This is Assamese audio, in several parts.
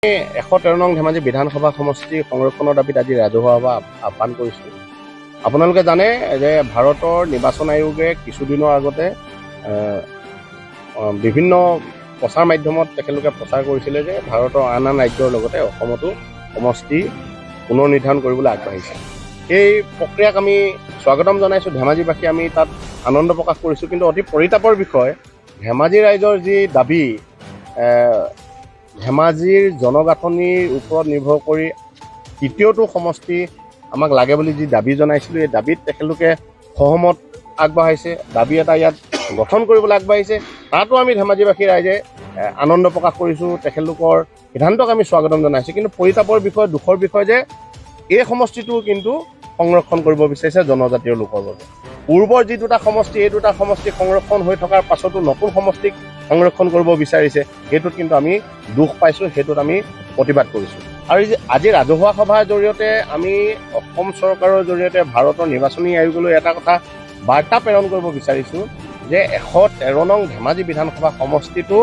113 নং ধেমাজি বিধানসভা সমষ্টি সংৰক্ষণৰ দাবীত আজি ৰাজহুৱা সভা আহ্বান কৰিছোঁ। আপোনালোকে জানে যে ভাৰতৰ নিৰ্বাচন আয়োগে কিছুদিনৰ আগতে বিভিন্ন প্ৰচাৰ মাধ্যমত তেখেতলোকে প্ৰচাৰ কৰিছিলে যে ভাৰতৰ আন আন ৰাজ্যৰ লগতে অসমতো সমষ্টি পুনৰ নিৰ্ধাৰণ কৰিবলৈ আগবাঢ়িছে। এই প্ৰক্ৰিয়াক আমি স্বাগতম জনাইছোঁ। ধেমাজিবাসী আমি তাত আনন্দ প্ৰকাশ কৰিছোঁ। কিন্তু অতি পৰিতাপৰ বিষয়, ধেমাজি ৰাইজৰ যি দাবী, ধেমাজিৰ জনগাঁথনিৰ ওপৰত নিৰ্ভৰ কৰি তৃতীয়টো সমষ্টি আমাক লাগে বুলি যি দাবী জনাইছিলোঁ, এই দাবীত তেখেতলোকে সহমত আগবঢ়াইছে, দাবী এটা ইয়াত গঠন কৰিবলৈ আগবাঢ়িছে। তাতো আমি ধেমাজিবাসী ৰাইজে আনন্দ প্ৰকাশ কৰিছোঁ, তেখেতলোকৰ সিদ্ধান্তক আমি স্বাগতম জনাইছোঁ। কিন্তু পৰিতাপৰ বিষয়, দুখৰ বিষয় যে এই সমষ্টিটো কিন্তু সংৰক্ষণ কৰিব বিচাৰিছে জনজাতীয় লোকৰ বাবে। পূৰ্বৰ যি দুটা সমষ্টি, এই দুটা সমষ্টি সংৰক্ষণ হৈ থকাৰ পাছতো নতুন সমষ্টিক সংৰক্ষণ কৰিব বিচাৰিছে। সেইটোত কিন্তু আমি দুখ পাইছোঁ, সেইটোত আমি প্ৰতিবাদ কৰিছোঁ। আৰু আজি ৰাজহুৱা সভাৰ জৰিয়তে আমি অসম চৰকাৰৰ জৰিয়তে ভাৰতৰ নিৰ্বাচনী আয়োগলৈ এটা কথা বাৰ্তা প্ৰেৰণ কৰিব বিচাৰিছোঁ যে 113 নং ধেমাজি বিধানসভা সমষ্টিটো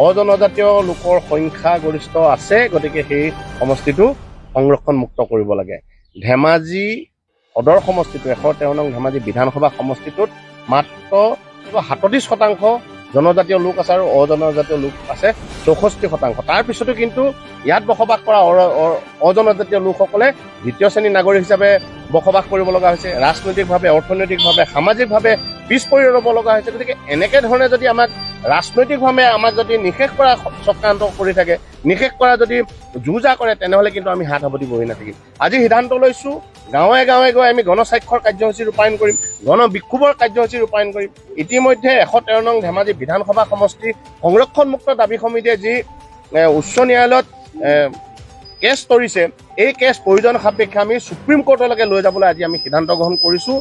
অজনজাতীয় লোকৰ সংখ্যাগৰিষ্ঠ আছে, গতিকে সেই সমষ্টিটো সংৰক্ষণমুক্ত কৰিব লাগে। ধেমাজি সদৰ সমষ্টিটো 113 নং ধেমাজি বিধানসভা সমষ্টিটোত মাত্ৰ 37% জনজাতীয় লোক আছে আৰু অজনজাতীয় লোক আছে 64%। তাৰপিছতো কিন্তু ইয়াত বসবাস কৰা অজনজাতীয় লোকসকলে দ্বিতীয় শ্ৰেণীৰ নাগৰিক হিচাপে বসবাস কৰিব লগা হৈছে। ৰাজনৈতিকভাৱে, অৰ্থনৈতিকভাৱে, সামাজিকভাৱে পিছ পৰি ৰ'ব লগা হৈছে। গতিকে এনেকৈ ধৰণে যদি আমাক ৰাজনৈতিকভাৱে আমাক যদি নিষেধ কৰা চক্ৰান্ত কৰি থাকে, নিষেধ কৰা যদি যুঁজা কৰে, তেনেহ'লে কিন্তু আমি হাত সাৱটি বহি নাথাকিম। আজি সিদ্ধান্ত লৈছোঁ, গাঁৱে গাঁৱে গৈ আমি গণস্বাক্ষৰ কাৰ্যসূচী ৰূপায়ণ কৰিম, গণ বিক্ষোভৰ কাৰ্যসূচী ৰূপায়ণ কৰিম। ইতিমধ্যে 113 নং ধেমাজি বিধানসভা সমষ্টি সংৰক্ষণমুক্ত দাবী সমিতিয়ে যি উচ্চ ন্যায়ালয়ত কেছ তৰিছে, এই কেছ প্ৰয়োজন সাপেক্ষে আমি সুপ্ৰিম কোৰ্টলৈকে লৈ যাবলৈ আজি আমি সিদ্ধান্ত গ্ৰহণ কৰিছোঁ।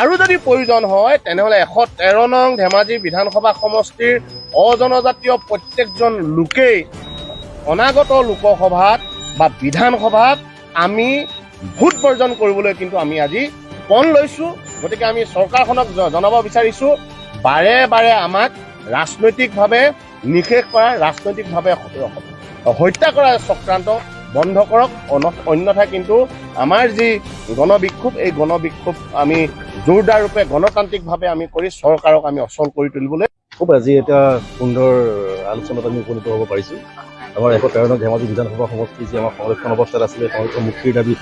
আৰু যদি প্ৰয়োজন হয় তেনেহ'লে 113 নং ধেমাজি বিধানসভা সমষ্টিৰ অজনজাতীয় প্ৰত্যেকজন লোকেই অনাগত লোকসভাত বা বিধানসভাত আমি ভোট বৰ্জন কৰিবলৈ কিন্তু আমি আজি পণ লৈছোঁ। গতিকে আমি চৰকাৰখনক জনাব বিচাৰিছোঁ, বাৰে বাৰে আমাক ৰাজনৈতিকভাৱে নিষেধ কৰা, ৰাজনৈতিকভাৱে হত্যা কৰা চক্ৰান্ত বন্ধ কৰক, অন্যথা কিন্তু আমাৰ যি গণবিক্ষোভ, এই গণবিক্ষোভ আমি জোৰদাৰ ৰূপে গণতান্ত্ৰিকভাৱে আমি কৰি চৰকাৰক আমি অচল কৰি তুলিবলৈ খুব আজি এটা সুন্দৰ আলোচনাত আমি উপনীত হ'ব পাৰিছোঁ। আমাৰ 113 নং ধেমাজি বিধানসভা সমষ্টি যি আমাৰ সংৰক্ষণ অৱস্থাত আছিলে, সংৰক্ষণ মুক্তিৰ দাবী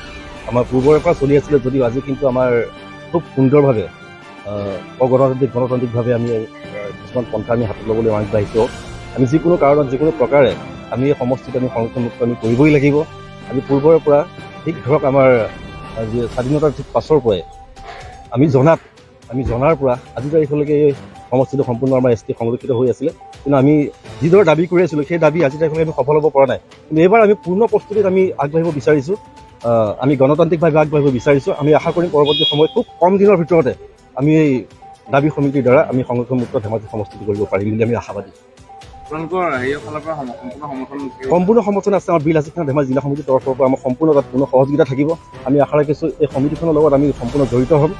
আমাৰ পূৰ্বৰে পৰা চলি আছিলে, যদিও আজি কিন্তু আমাৰ খুব সুন্দৰভাৱে গণতান্ত্ৰিকভাৱে আমি কিছুমান পন্থা আমি হাতত ল'বলৈ আগবাঢ়িছোঁ। আমি যিকোনো কাৰণত, যিকোনো প্ৰকাৰে আমি এই সমষ্টিত আমি সংৰক্ষণমুক্ত আমি কৰিবই লাগিব। আমি পূৰ্বৰে পৰা ঠিক ধৰক আমাৰ যি স্বাধীনতাৰ ঠিক পাছৰ পৰাই আমি জনাৰ পৰা আজি তাৰিখলৈকে এই সমষ্টিটো সম্পূৰ্ণ আমাৰ ST সংৰক্ষিত হৈ আছিলে। কিন্তু আমি যিদৰে দাবী কৰি আছিলোঁ, সেই দাবী আজি তাৰিখলৈকে আমি সফল হ'ব পৰা নাই। কিন্তু এইবাৰ আমি পূৰ্ণ প্ৰস্তুতিত আমি আগবাঢ়িব বিচাৰিছোঁ, আমি গণতান্ত্ৰিকভাৱে আগবাঢ়িব বিচাৰিছোঁ। আমি আশা কৰিম পৰৱৰ্তী সময়ত খুব কম দিনৰ ভিতৰতে আমি এই দাবী সমিতিৰ দ্বাৰা আমি সংৰক্ষণমুক্ত ধেমাজি সমষ্টিটো কৰিব পাৰিম বুলি আমি আশাবাদী। সম্পূৰ্ণ সমৰ্থন আছে আমাৰ বিল হাজৰিকা ধেমাজি জিলা সমিতিৰ তৰফৰ পৰা। আমাৰ সম্পূৰ্ণ তাত পূৰ্ণ সহযোগিতা থাকিব। আমি আশা ৰাখিছোঁ এই সমিতিখনৰ লগত আমি সম্পূৰ্ণ জড়িত হ'ম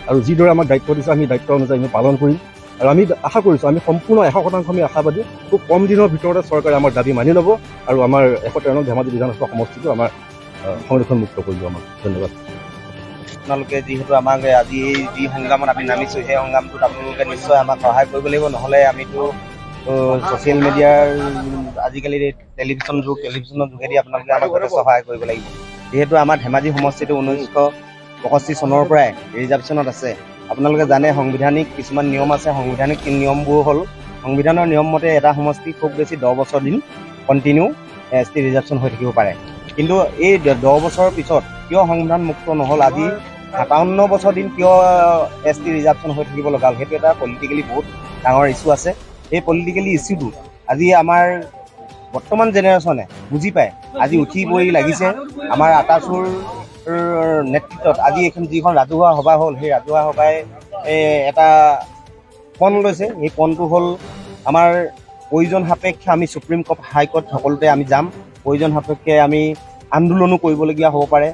আৰু যিদৰে আমাক দায়িত্ব দিছে আমি দায়িত্ব অনুযায়ী আমি পালন কৰিম। আৰু আমি আশা কৰিছোঁ, আমি সম্পূৰ্ণ 100% আমি আশাবাদী, খুব কম দিনৰ ভিতৰতে চৰকাৰে আমাৰ দাবী মানি ল'ব আৰু আমাৰ 113 নং ধেমাজি বিধানসভা সমষ্টিটো আমাৰ সংৰক্ষণমুক্ত কৰিব। আমাক ধন্যবাদ। আপোনালোকে যিহেতু আমাক আজি যি সংগ্ৰামত আমি নামিছোঁ, সেই সংগ্ৰামটোত আপোনালোকে নিশ্চয় আমাক সহায় কৰিব লাগিব। নহ'লে আমিতো ছ'চিয়েল মিডিয়াৰ আজিকালি টেলিভিশ্যনৰ যোগেদি আপোনালোকে আমাক যথেষ্ট সহায় কৰিব লাগিব। যিহেতু আমাৰ ধেমাজি সমষ্টিটো 1965 চনৰ পৰাই ৰিজাৰ্ভেশ্যনত আছে। আপোনালোকে জানে সাংবিধানিক কিছুমান নিয়ম আছে। সাংবিধানিক নিয়মবোৰ হ'ল, সংবিধানৰ নিয়ম মতে এটা সমষ্টি খুব বেছি 10 বছৰ দিন কণ্টিনিউ ST ৰিজাৰ্ভেশ্যন হৈ থাকিব পাৰে। কিন্তু এই 10 বছৰৰ পিছত কিয় সংবিধান মুক্ত নহ'ল, আজি 57 বছৰ দিন কিয় ST ৰিজাৰ্ভেশ্যন হৈ থাকিব লগা হ'ল, সেইটো এটা পলিটিকেলি বহুত ডাঙৰ ইছ্যু আছে। এই পলিটিকেলি ইছ্যুটো আজি আমাৰ বৰ্তমান জেনেৰেশ্যনে বুজি পায়, আজি উঠি পৰি লাগিছে। আমাৰ আটাচুৰ নেতৃত্বত আজি যিখন ৰাজহুৱা সভা হ'ল, সেই ৰাজহুৱা সভাই এটা পণ লৈছে। এই পণটো হ'ল আমাৰ প্ৰয়োজন সাপেক্ষে আমি সুপ্ৰিম কোৰ্ট, হাইকোৰ্ট সকলোতে আমি যাম। প্ৰয়োজন সাপেক্ষে আমি আন্দোলনো কৰিবলগীয়া হ'ব পাৰে।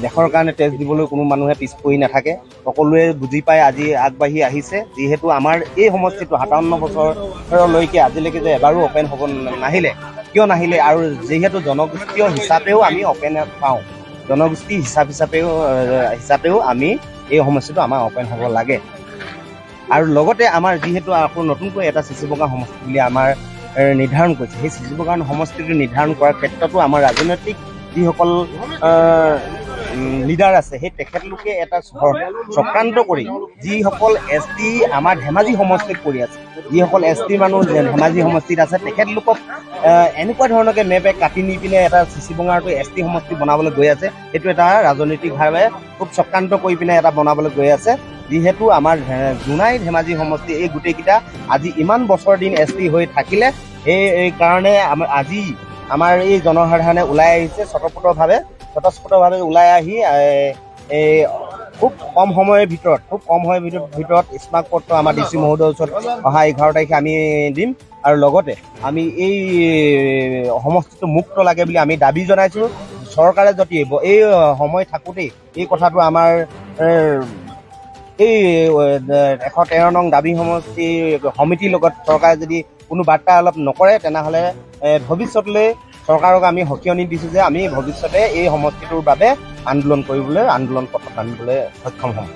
দেশৰ কাৰণে তেজ দিবলৈ কোনো মানুহে পিছ পৰি নাথাকে। সকলোৱে বুজি পাই আজি আগবাঢ়ি আহিছে। যিহেতু আমাৰ এই সমষ্টিটো 57 বছৰলৈকে আজিলৈকে যে এবাৰো অপেন হ'ব নাহিলে, কিয় নাহিলে? আৰু যিহেতু জনগোষ্ঠীয় হিচাপেও আমি অপেন পাওঁ, জনগোষ্ঠী হিচাপেও আমি এই সমষ্টিটো আমাৰ অপেন হ'ব লাগে। আৰু লগতে আমাৰ যিহেতু আকৌ নতুনকৈ এটা চিচিবগা সমষ্টি বুলি আমাৰ নিৰ্ধাৰণ কৰিছে, সেই চিচিবগা সমষ্টিটো নিৰ্ধাৰণ কৰাৰ ক্ষেত্ৰতো আমাৰ ৰাজনৈতিক যিসকল লিডাৰ আছে, সেই তেখেতলোকে এটা চক্ৰান্ত কৰি যিসকল ST আমাৰ ধেমাজি সমষ্টিত পৰি আছে, যিসকল ST মানুহ ধেমাজি সমষ্টিত আছে, তেখেতলোকক এনেকুৱা ধৰণকে মেপে কাটি নি পিনে এটা চিচিবঙাৰটো ST সমষ্টি বনাবলৈ গৈ আছে। সেইটো এটা ৰাজনৈতিকভাৱে খুব চক্ৰান্ত কৰি পিনে এটা বনাবলৈ গৈ আছে। যিহেতু আমাৰ জোনাই ধেমাজি সমষ্টি এই গোটেইকেইটা আজি ইমান বছৰ দিন ST হৈ থাকিলে, এই কাৰণে আজি আমাৰ এই জনসাধাৰণে ওলাই আহিছে স্বতঃস্ফূৰ্তভাৱে ওলাই আহি খুব কম সময়ৰ ভিতৰত স্মাৰক পত্ৰ আমাৰ DC মহোদয়ৰ ওচৰত অহা 11 তাৰিখে আমি দিম। আৰু লগতে আমি এই সমষ্টিটো মুক্ত লাগে বুলি আমি দাবী জনাইছোঁ। চৰকাৰে যদি এই সময় থাকোঁতেই এই কথাটো আমাৰ এই 113 নং দাবী সমষ্টি সমিতিৰ লগত চৰকাৰে যদি কোনো বাৰ্তালাপ নকৰে, তেনেহ'লে ভৱিষ্যতলৈ চৰকাৰক আমি সকিয়নি দিছোঁ যে আমি ভৱিষ্যতে এই সমষ্টিটোৰ বাবে আন্দোলন পথত নামিবলৈ সক্ষম হ'ম।